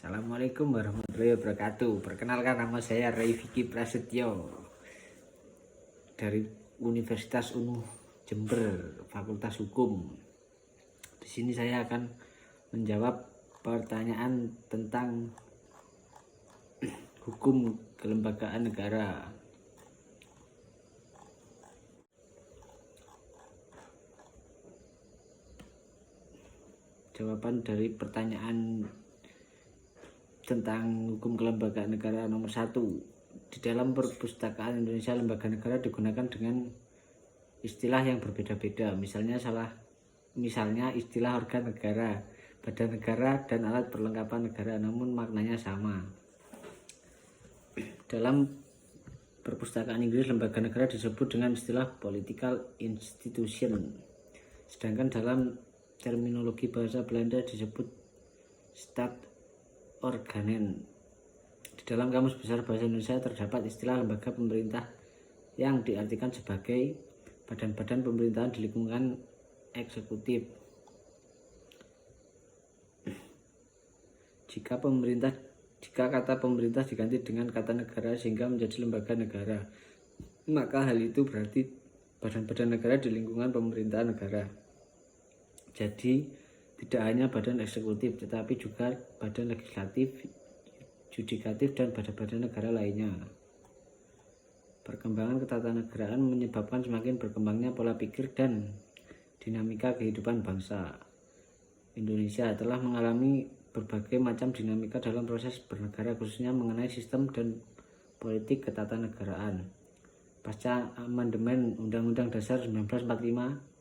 Assalamualaikum warahmatullahi wabarakatuh. Perkenalkan, nama saya Ray Vicky Prasetyo dari Universitas UNU Jember, Fakultas Hukum. Di sini saya akan menjawab pertanyaan tentang hukum kelembagaan negara. Jawaban dari pertanyaan tentang hukum kelembagaan negara nomor 1. Di dalam perpustakaan Indonesia, lembaga negara digunakan dengan istilah yang berbeda-beda. Misalnya istilah organ negara, badan negara, dan alat perlengkapan negara, namun maknanya sama. Dalam perpustakaan Inggris, lembaga negara disebut dengan istilah political institution, sedangkan dalam terminologi bahasa Belanda disebut Staatsorganen. Di dalam Kamus Besar Bahasa Indonesia terdapat istilah lembaga pemerintah yang diartikan sebagai badan-badan pemerintahan di lingkungan eksekutif. Jika kata pemerintah diganti dengan kata negara sehingga menjadi lembaga negara, maka hal itu berarti badan-badan negara di lingkungan pemerintahan negara. Jadi tidak hanya badan eksekutif, tetapi juga badan legislatif, yudikatif, dan badan-badan negara lainnya. Perkembangan ketatanegaraan menyebabkan semakin berkembangnya pola pikir dan dinamika kehidupan bangsa. Indonesia telah mengalami berbagai macam dinamika dalam proses bernegara, khususnya mengenai sistem dan politik ketatanegaraan. Pasca amandemen Undang-Undang Dasar 1945,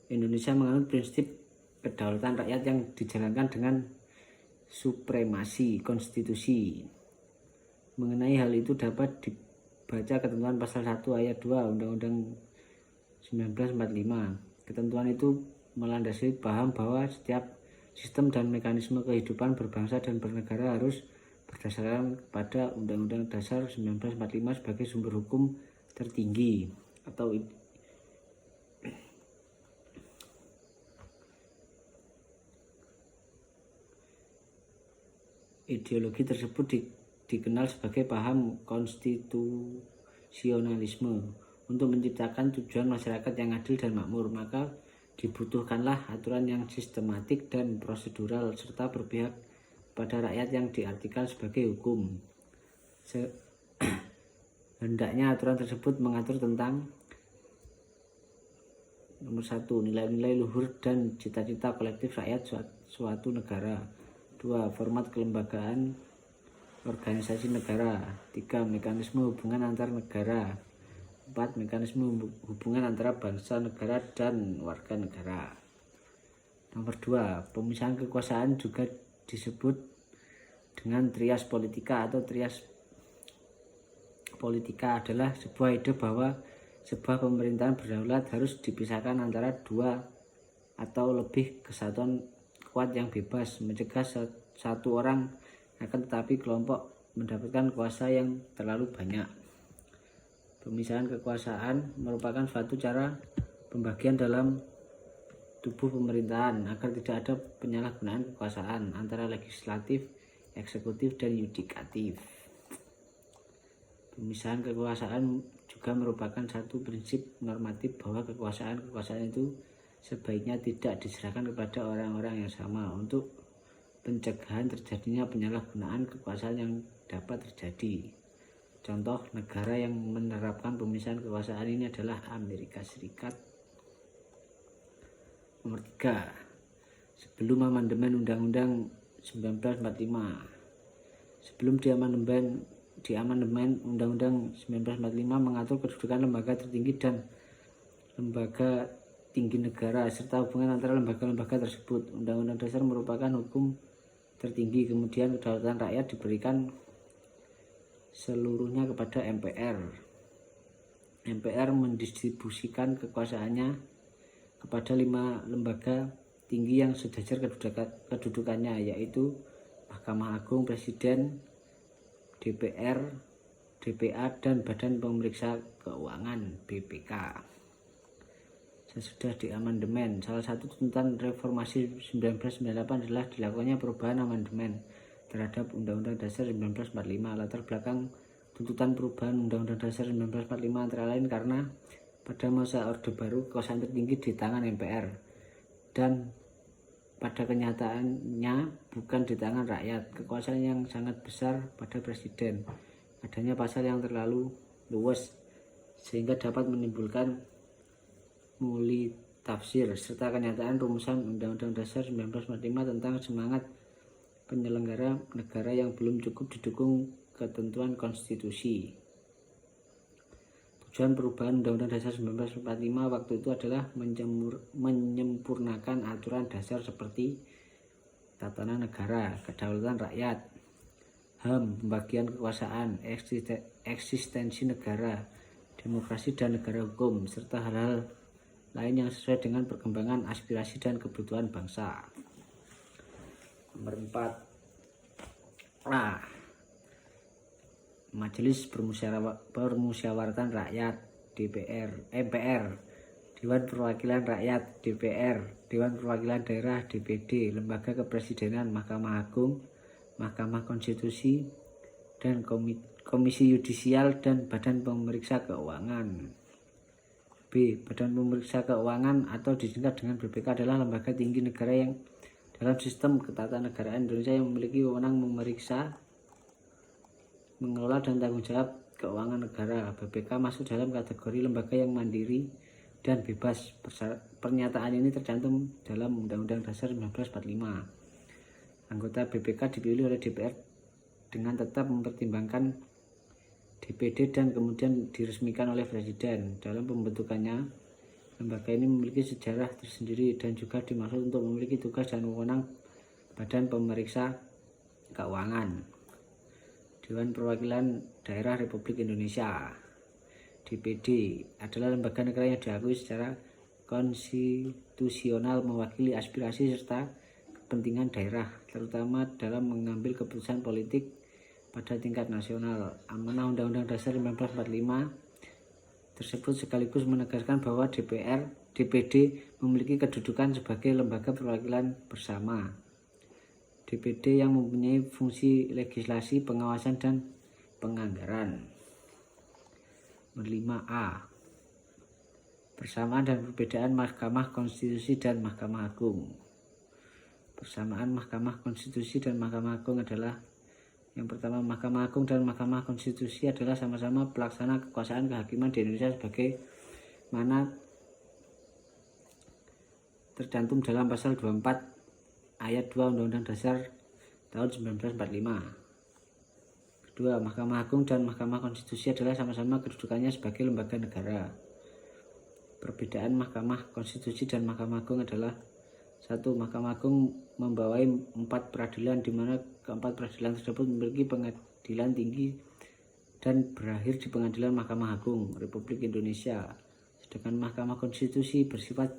Indonesia menganut prinsip kedaulatan rakyat yang dijalankan dengan supremasi konstitusi. Mengenai hal itu dapat dibaca ketentuan pasal 1 ayat 2 Undang-Undang 1945. Ketentuan itu melandasi paham bahwa setiap sistem dan mekanisme kehidupan berbangsa dan bernegara harus berdasarkan pada Undang-Undang Dasar 1945 sebagai sumber hukum tertinggi atau ideologi tersebut dikenal sebagai paham konstitusionalisme. Untuk menciptakan tujuan masyarakat yang adil dan makmur, maka dibutuhkanlah aturan yang sistematik dan prosedural serta berpihak pada rakyat yang diartikan sebagai hukum. Hendaknya aturan tersebut mengatur tentang nomor 1, nilai-nilai luhur dan cita-cita kolektif rakyat suatu negara. 2. Format kelembagaan organisasi negara. 3. Mekanisme hubungan antar negara. 4. Mekanisme hubungan antara bangsa, negara, dan warga negara. Nomor 2. Pemisahan kekuasaan juga disebut dengan trias politika atau trias politika adalah sebuah ide bahwa sebuah pemerintahan berdaulat harus dipisahkan antara dua atau lebih kesatuan kuat yang bebas, mencegah satu orang akan tetapi kelompok mendapatkan kuasa yang terlalu banyak. Pemisahan kekuasaan merupakan suatu cara pembagian dalam tubuh pemerintahan agar tidak ada penyalahgunaan kekuasaan antara legislatif, eksekutif, dan yudikatif. Pemisahan kekuasaan juga merupakan satu prinsip normatif bahwa kekuasaan itu sebaiknya tidak diserahkan kepada orang-orang yang sama untuk pencegahan terjadinya penyalahgunaan kekuasaan yang dapat terjadi. Contoh negara yang menerapkan pemisahan kekuasaan ini adalah Amerika Serikat. Nomor 3. Sebelum amandemen Undang-Undang 1945. Sebelum diamandemen Undang-Undang 1945 mengatur kedudukan lembaga tertinggi dan lembaga tinggi negara serta hubungan antara lembaga-lembaga tersebut. Undang-Undang Dasar merupakan hukum tertinggi, kemudian kedaulatan rakyat diberikan seluruhnya kepada MPR. MPR mendistribusikan kekuasaannya kepada 5 lembaga tinggi yang sejajar kedudukannya, yaitu Mahkamah Agung, Presiden, DPR, DPA, dan Badan Pemeriksa Keuangan (BPK). sesudah diamandemen. Salah satu tuntutan reformasi 1998 adalah dilakukannya perubahan amandemen terhadap Undang-Undang Dasar 1945. Latar belakang tuntutan perubahan Undang-Undang Dasar 1945 antara lain karena pada masa Orde Baru kekuasaan tertinggi di tangan MPR dan pada kenyataannya bukan di tangan rakyat. Kekuasaan yang sangat besar pada presiden. Adanya pasal yang terlalu luas sehingga dapat menimbulkan multitafsir serta kenyataan rumusan Undang-Undang Dasar 1945 tentang semangat penyelenggara negara yang belum cukup didukung ketentuan konstitusi. Tujuan perubahan Undang-Undang Dasar 1945 waktu itu adalah menyempurnakan aturan dasar seperti tatanan negara, kedaulatan rakyat, HAM, pembagian kekuasaan, eksistensi negara, demokrasi dan negara hukum, serta hal-hal lain yang sesuai dengan perkembangan aspirasi dan kebutuhan bangsa. Nomor 4. Majelis Permusyawaratan Rakyat MPR, Dewan Perwakilan Rakyat DPR, Dewan Perwakilan Daerah DPD, Lembaga Kepresidenan, Mahkamah Agung, Mahkamah Konstitusi, dan Komisi Yudisial dan Badan Pemeriksa Keuangan. B. Badan Pemeriksa Keuangan atau disingkat dengan BPK adalah lembaga tinggi negara yang dalam sistem ketatanegaraan Indonesia yang memiliki wewenang memeriksa, mengelola dan tanggung jawab keuangan negara. BPK masuk dalam kategori lembaga yang mandiri dan bebas. Pernyataan ini tercantum dalam Undang-Undang Dasar 1945. Anggota BPK dipilih oleh DPR dengan tetap mempertimbangkan DPD dan kemudian diresmikan oleh Presiden. Dalam pembentukannya, lembaga ini memiliki sejarah tersendiri dan juga dimaksud untuk memiliki tugas dan wewenang Badan Pemeriksa Keuangan. Dewan Perwakilan Daerah Republik Indonesia DPD adalah lembaga negara yang diakui secara konstitusional mewakili aspirasi serta kepentingan daerah, terutama dalam mengambil keputusan politik pada tingkat nasional. Amanah Undang-Undang Dasar 1945 tersebut sekaligus menegaskan bahwa DPD memiliki kedudukan sebagai lembaga perwakilan bersama. DPD yang mempunyai fungsi legislasi, pengawasan, dan penganggaran. 5A. Persamaan dan perbedaan Mahkamah Konstitusi dan Mahkamah Agung. Persamaan Mahkamah Konstitusi dan Mahkamah Agung adalah: yang pertama, Mahkamah Agung dan Mahkamah Konstitusi adalah sama-sama pelaksana kekuasaan kehakiman di Indonesia sebagaimana tercantum dalam pasal 24 ayat 2 Undang-Undang Dasar tahun 1945. Kedua, Mahkamah Agung dan Mahkamah Konstitusi adalah sama-sama kedudukannya sebagai lembaga negara. Perbedaan Mahkamah Konstitusi dan Mahkamah Agung adalah: 1. Mahkamah Agung membawai 4 peradilan, di mana keempat peradilan tersebut memiliki pengadilan tinggi dan berakhir di Pengadilan Mahkamah Agung Republik Indonesia. Sedangkan Mahkamah Konstitusi bersifat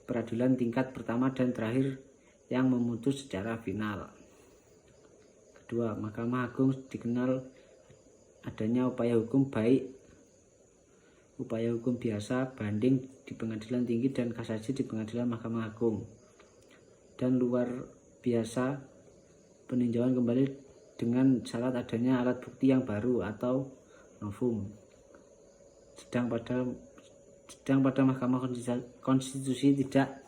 peradilan tingkat pertama dan terakhir yang memutus secara final. Kedua, Mahkamah Agung dikenal adanya upaya hukum baik upaya hukum biasa, banding di Pengadilan Tinggi dan kasasi di Pengadilan Mahkamah Agung, dan luar biasa peninjauan kembali dengan syarat adanya alat bukti yang baru atau novum. Sedang pada Mahkamah Konstitusi tidak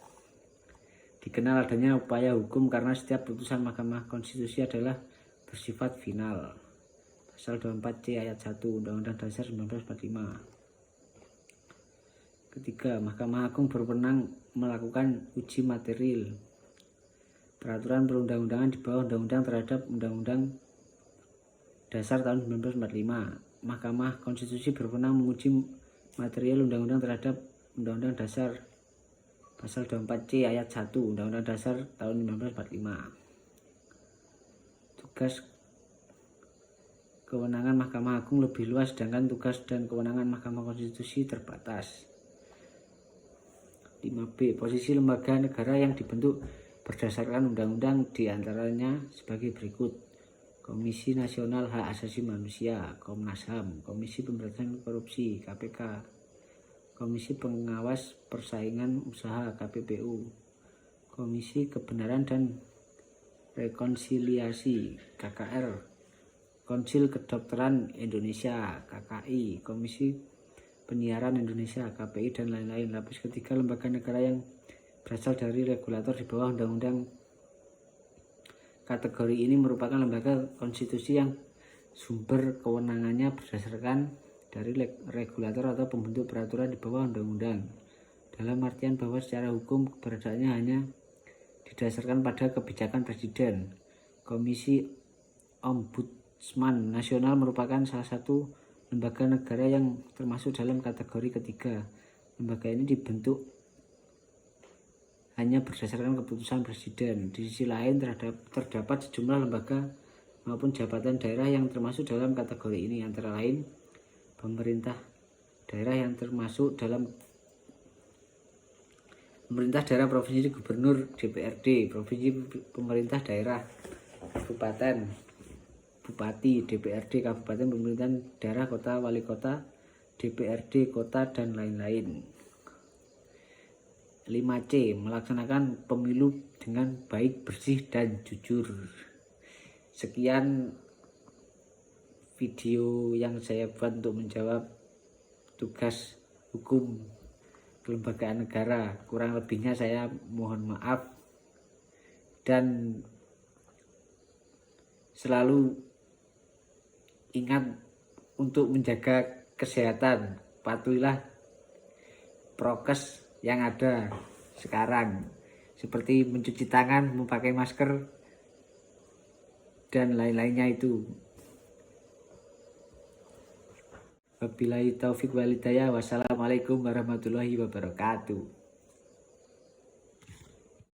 dikenal adanya upaya hukum karena setiap putusan Mahkamah Konstitusi adalah bersifat final. Pasal 24C ayat 1 Undang-Undang Dasar 1945. Ketiga, Mahkamah Agung berwenang melakukan uji material peraturan perundang-undangan di bawah Undang-Undang terhadap Undang-Undang Dasar tahun 1945. Mahkamah Konstitusi berwenang menguji material undang-undang terhadap Undang-Undang Dasar Pasal 24C ayat 1 Undang-Undang Dasar tahun 1945. Tugas kewenangan Mahkamah Agung lebih luas, sedangkan tugas dan kewenangan Mahkamah Konstitusi terbatas. 5B. Posisi lembaga negara yang dibentuk berdasarkan undang-undang diantaranya sebagai berikut: Komisi Nasional Hak Asasi Manusia Komnas HAM, Komisi Pemberantasan Korupsi KPK, Komisi Pengawas Persaingan Usaha KPPU, Komisi Kebenaran dan Rekonsiliasi KKR, Konsil Kedokteran Indonesia KKI, Komisi Penyiaran Indonesia KPI, dan lain-lain. Lapis ketiga, lembaga negara yang berasal dari regulator di bawah undang-undang. Kategori ini merupakan lembaga konstitusi yang sumber kewenangannya berdasarkan dari regulator atau pembentuk peraturan di bawah undang-undang, dalam artian bahwa secara hukum keberadaannya hanya didasarkan pada kebijakan presiden. Komisi Ombudsman Nasional merupakan salah satu lembaga negara yang termasuk dalam kategori ketiga. Lembaga ini dibentuk hanya berdasarkan keputusan presiden. Di sisi lain terdapat sejumlah lembaga maupun jabatan daerah yang termasuk dalam kategori ini, antara lain pemerintah daerah yang termasuk dalam pemerintah daerah provinsi, gubernur, DPRD provinsi, pemerintah daerah kabupaten, bupati, DPRD kabupaten, pemerintahan daerah kota, wali kota, DPRD kota, dan lain-lain. 5C. Melaksanakan pemilu dengan baik, bersih, dan jujur. Sekian video yang saya buat untuk menjawab tugas hukum kelembagaan negara. Kurang lebihnya saya mohon maaf, dan selalu ingat untuk menjaga kesehatan. Patuhilah prokes yang ada sekarang, seperti mencuci tangan, memakai masker, dan lain-lainnya itu. Wabillahi taufik walhidayah. Wassalamualaikum warahmatullahi wabarakatuh.